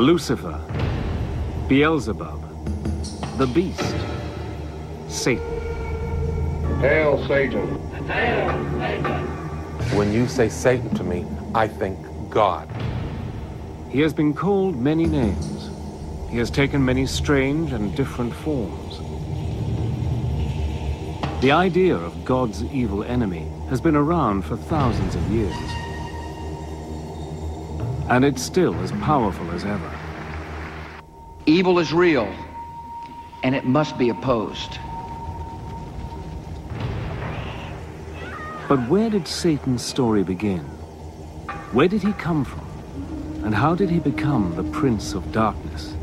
Lucifer, Beelzebub, the beast, Satan. Hail, Satan. Hail, Satan. When you say Satan to me, I think God. He has been called many names. He has taken many strange and different forms. The idea of God's evil enemy has been around for thousands of years. And it's still as powerful as ever. Evil is real, and it must be opposed. But where did Satan's story begin? Where did he come from? And how did he become the Prince of Darkness?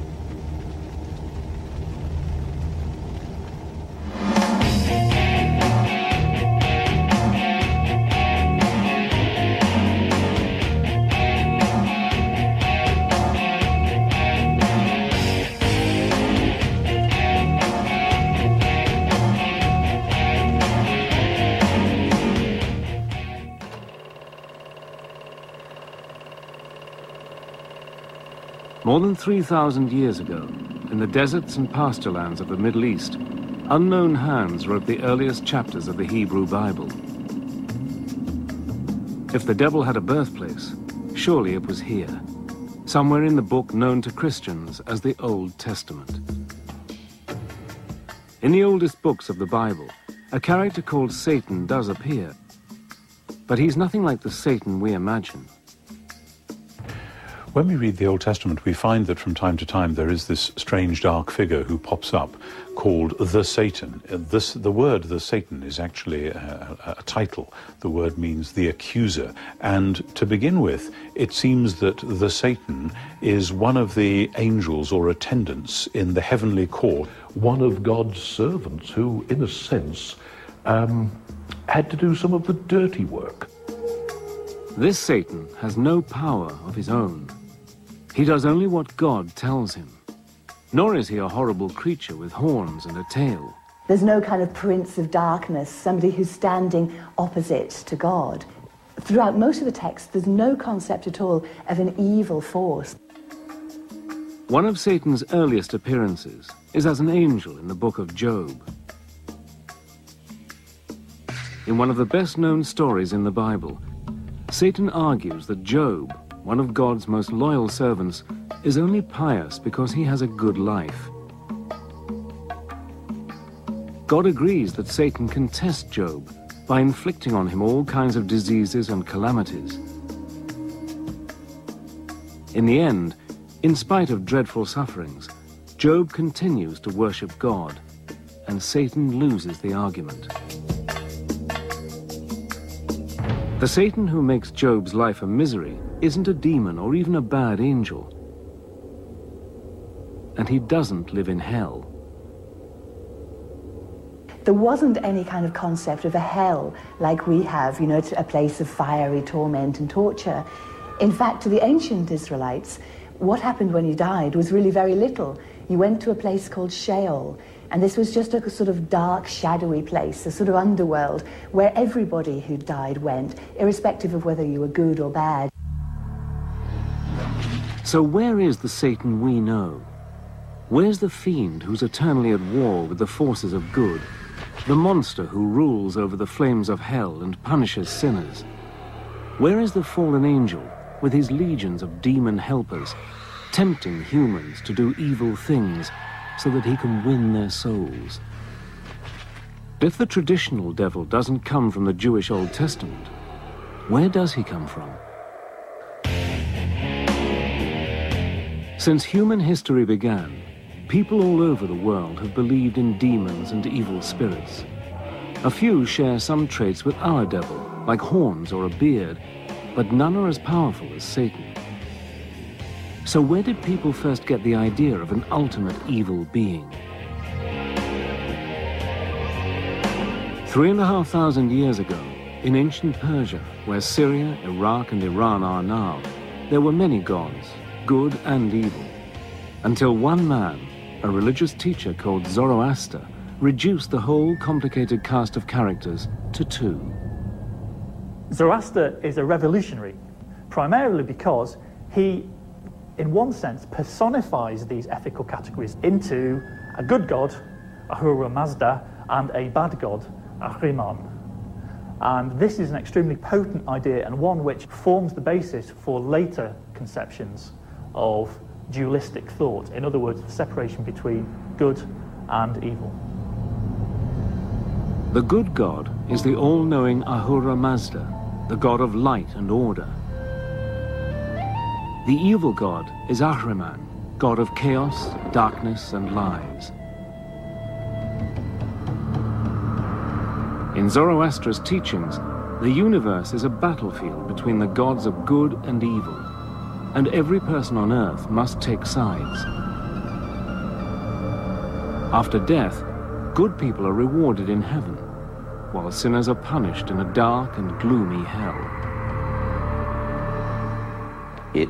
More than 3,000 years ago, in the deserts and pasture lands of the Middle East, unknown hands wrote the earliest chapters of the Hebrew Bible. If the devil had a birthplace, surely it was here, somewhere in the book known to Christians as the Old Testament. In the oldest books of the Bible, a character called Satan does appear, but he's nothing like the Satan we imagine. When we read the Old Testament, we find that from time to time there is this strange dark figure who pops up called the Satan. The word the Satan is actually a title. The word means the accuser. And to begin with, it seems that the Satan is one of the angels or attendants in the heavenly court. One of God's servants who, in a sense, had to do some of the dirty work. This Satan has no power of his own. He does only what God tells him. Nor is he a horrible creature with horns and a tail. There's no kind of prince of darkness, somebody who's standing opposite to God. Throughout most of the text, there's no concept at all of an evil force. One of Satan's earliest appearances is as an angel in the book of Job. In one of the best-known stories in the Bible, Satan argues that Job, one of God's most loyal servants, is only pious because he has a good life. God agrees that Satan can test Job by inflicting on him all kinds of diseases and calamities. In the end, in spite of dreadful sufferings, Job continues to worship God, and Satan loses the argument. The Satan who makes Job's life a misery isn't a demon or even a bad angel. And he doesn't live in hell. There wasn't any kind of concept of a hell like we have, a place of fiery torment and torture. In fact, to the ancient Israelites, what happened when you died was really very little. You went to a place called Sheol, and this was just a sort of dark, shadowy place, a sort of underworld, where everybody who died went, irrespective of whether you were good or bad. So where is the Satan we know? Where's the fiend who's eternally at war with the forces of good? The monster who rules over the flames of hell and punishes sinners? Where is the fallen angel with his legions of demon helpers, tempting humans to do evil things so that he can win their souls? If the traditional devil doesn't come from the Jewish Old Testament, where does he come from? Since human history began, people all over the world have believed in demons and evil spirits. A few share some traits with our devil, like horns or a beard, but none are as powerful as Satan. So where did people first get the idea of an ultimate evil being? 3,500 years ago, in ancient Persia, where Syria, Iraq, and Iran are now, there were many gods, good and evil, until one man, a religious teacher called Zoroaster, reduced the whole complicated cast of characters to two. Zoroaster is a revolutionary, primarily because he in one sense, personifies these ethical categories into a good god, Ahura Mazda, and a bad god, Ahriman. And this is an extremely potent idea, and one which forms the basis for later conceptions of dualistic thought. In other words, the separation between good and evil. The good god is the all-knowing Ahura Mazda, the god of light and order. The evil god is Ahriman, god of chaos, darkness, and lies. In Zoroastra's teachings, the universe is a battlefield between the gods of good and evil, and every person on earth must take sides. After death, good people are rewarded in heaven, while sinners are punished in a dark and gloomy hell. It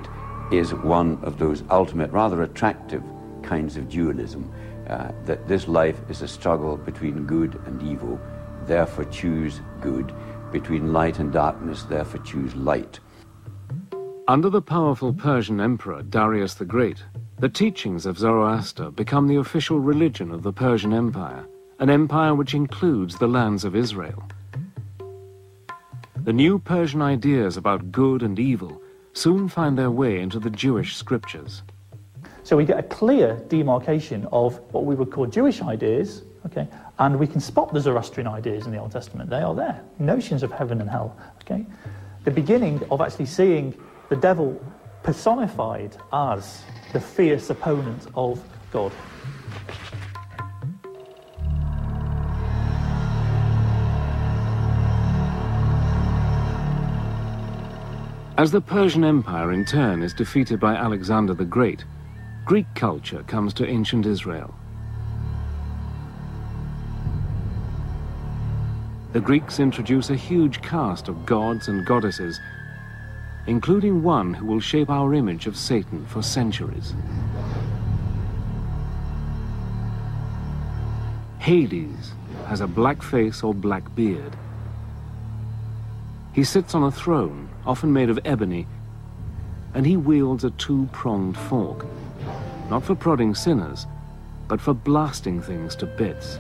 is one of those ultimate, rather attractive kinds of dualism, that this life is a struggle between good and evil, therefore choose good, between light and darkness, therefore choose light. Under the powerful Persian emperor Darius the Great, the teachings of Zoroaster become the official religion of the Persian Empire, an empire which includes the lands of Israel. The new Persian ideas about good and evil soon find their way into the Jewish scriptures. So we get a clear demarcation of what we would call Jewish ideas, okay, and we can spot the Zoroastrian ideas in the Old Testament. They are there, notions of heaven and hell, okay. The beginning of actually seeing the devil personified as the fierce opponent of God. As the Persian Empire in turn is defeated by Alexander the Great, Greek culture comes to ancient Israel. The Greeks introduce a huge cast of gods and goddesses, including one who will shape our image of Satan for centuries. Hades has a black face or black beard. He sits on a throne, often made of ebony, and he wields a two-pronged fork, not for prodding sinners, but for blasting things to bits.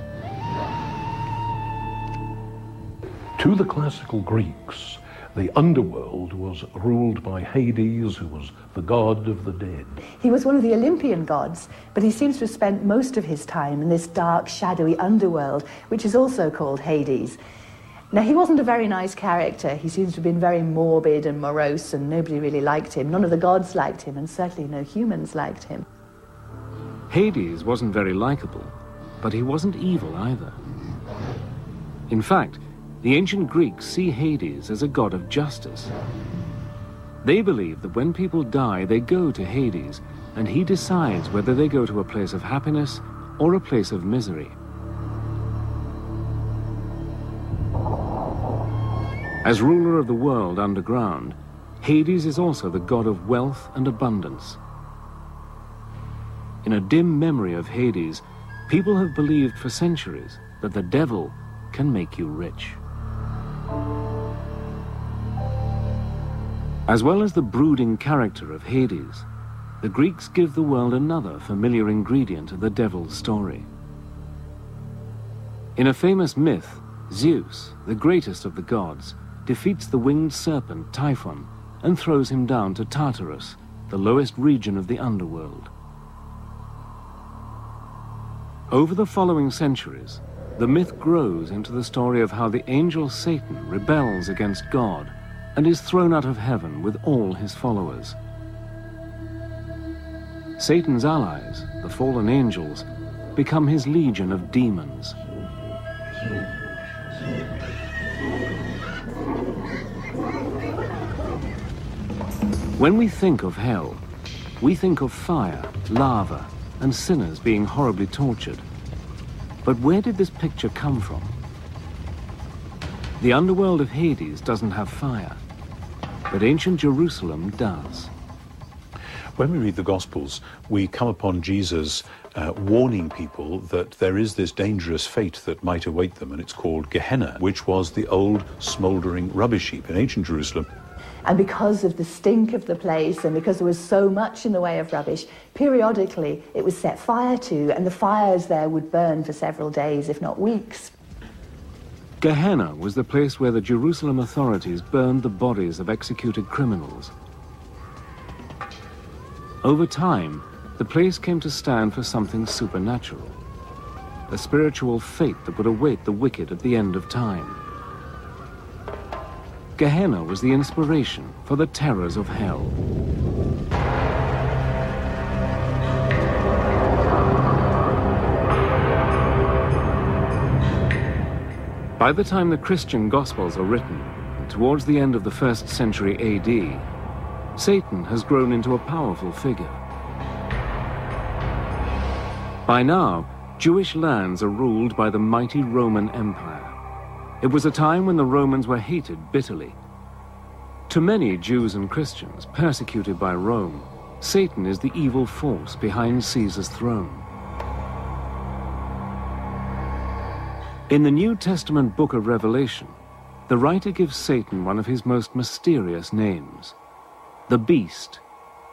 To the classical Greeks, the underworld was ruled by Hades, who was the god of the dead. He was one of the Olympian gods, but he seems to have spent most of his time in this dark, shadowy underworld, which is also called Hades. Now, he wasn't a very nice character. He seems to have been very morbid and morose, and nobody really liked him. None of the gods liked him, and certainly no humans liked him. Hades wasn't very likable, but he wasn't evil either. In fact, the ancient Greeks see Hades as a god of justice. They believe that when people die, they go to Hades, and he decides whether they go to a place of happiness or a place of misery. As ruler of the world underground, Hades is also the god of wealth and abundance. In a dim memory of Hades, people have believed for centuries that the devil can make you rich. As well as the brooding character of Hades, the Greeks give the world another familiar ingredient of the devil's story. In a famous myth, Zeus, the greatest of the gods, defeats the winged serpent Typhon and throws him down to Tartarus, the lowest region of the underworld. Over the following centuries, the myth grows into the story of how the angel Satan rebels against God and is thrown out of heaven with all his followers. Satan's allies, the fallen angels, become his legion of demons. When we think of hell, we think of fire, lava, and sinners being horribly tortured. But where did this picture come from? The underworld of Hades doesn't have fire, but ancient Jerusalem does. When we read the Gospels, we come upon Jesus warning people that there is this dangerous fate that might await them, and it's called Gehenna, which was the old smouldering rubbish heap in ancient Jerusalem. And because of the stink of the place and because there was so much in the way of rubbish, periodically it was set fire to, and the fires there would burn for several days, if not weeks. Gehenna was the place where the Jerusalem authorities burned the bodies of executed criminals. Over time, the place came to stand for something supernatural, a spiritual fate that would await the wicked at the end of time. Gehenna was the inspiration for the terrors of hell. By the time the Christian Gospels are written, towards the end of the 1st century AD, Satan has grown into a powerful figure. By now, Jewish lands are ruled by the mighty Roman Empire. It was a time when the Romans were hated bitterly. To many Jews and Christians persecuted by Rome, Satan is the evil force behind Caesar's throne. In the New Testament book of Revelation, the writer gives Satan one of his most mysterious names, the Beast,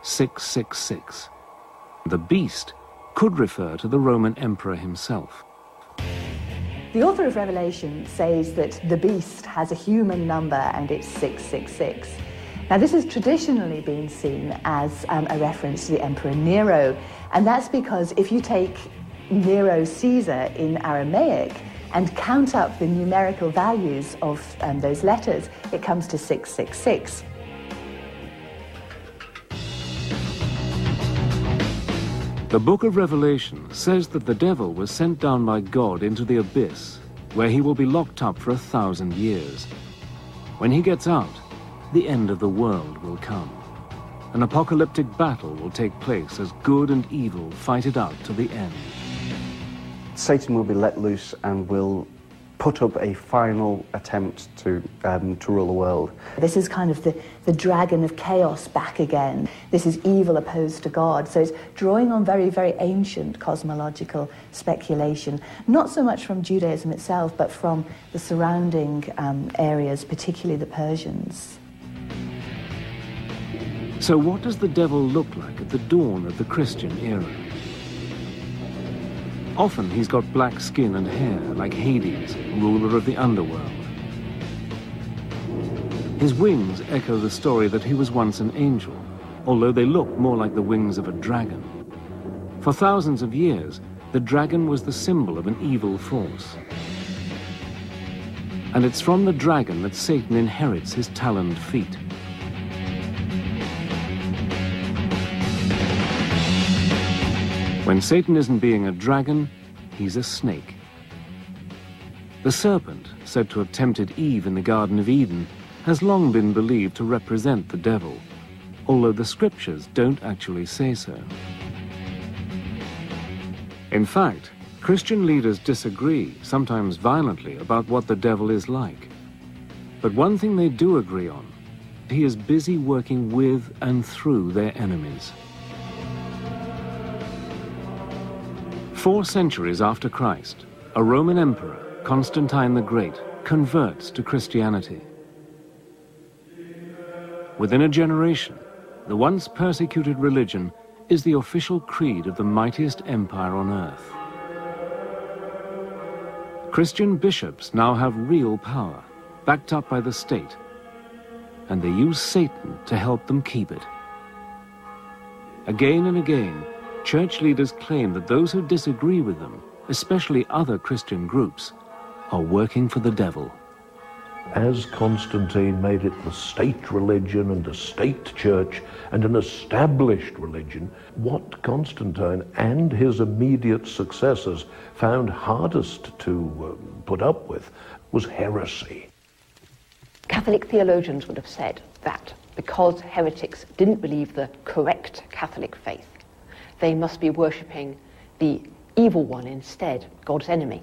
666. The Beast could refer to the Roman emperor himself. The author of Revelation says that the beast has a human number and it's 666. Now this has traditionally been seen as a reference to the Emperor Nero, and that's because if you take Nero Caesar in Aramaic and count up the numerical values of those letters, it comes to 666. The book of Revelation says that the devil was sent down by God into the abyss, where he will be locked up for 1,000 years. When he gets out, the end of the world will come. An apocalyptic battle will take place as good and evil fight it out to the end. Satan will be let loose and will put up a final attempt to rule the world. This is kind of the dragon of chaos back again. This is evil opposed to God. So it's drawing on very, very ancient cosmological speculation, not so much from Judaism itself, but from the surrounding areas, particularly the Persians. So what does the devil look like at the dawn of the Christian era? Often he's got black skin and hair, like Hades, ruler of the underworld. His wings echo the story that he was once an angel, although they look more like the wings of a dragon. For thousands of years, the dragon was the symbol of an evil force. And it's from the dragon that Satan inherits his taloned feet. When Satan isn't being a dragon, he's a snake. The serpent, said to have tempted Eve in the Garden of Eden, has long been believed to represent the devil, although the scriptures don't actually say so. In fact, Christian leaders disagree, sometimes violently, about what the devil is like. But one thing they do agree on, he is busy working with and through their enemies. 4 centuries after Christ, a Roman emperor, Constantine the Great, converts to Christianity. Within a generation, the once persecuted religion is the official creed of the mightiest empire on earth. Christian bishops now have real power, backed up by the state, and they use Satan to help them keep it. Again and again, church leaders claim that those who disagree with them, especially other Christian groups, are working for the devil. As Constantine made it the state religion and a state church and an established religion, what Constantine and his immediate successors found hardest to put up with was heresy. Catholic theologians would have said that because heretics didn't believe the correct Catholic faith, they must be worshipping the evil one instead, God's enemy.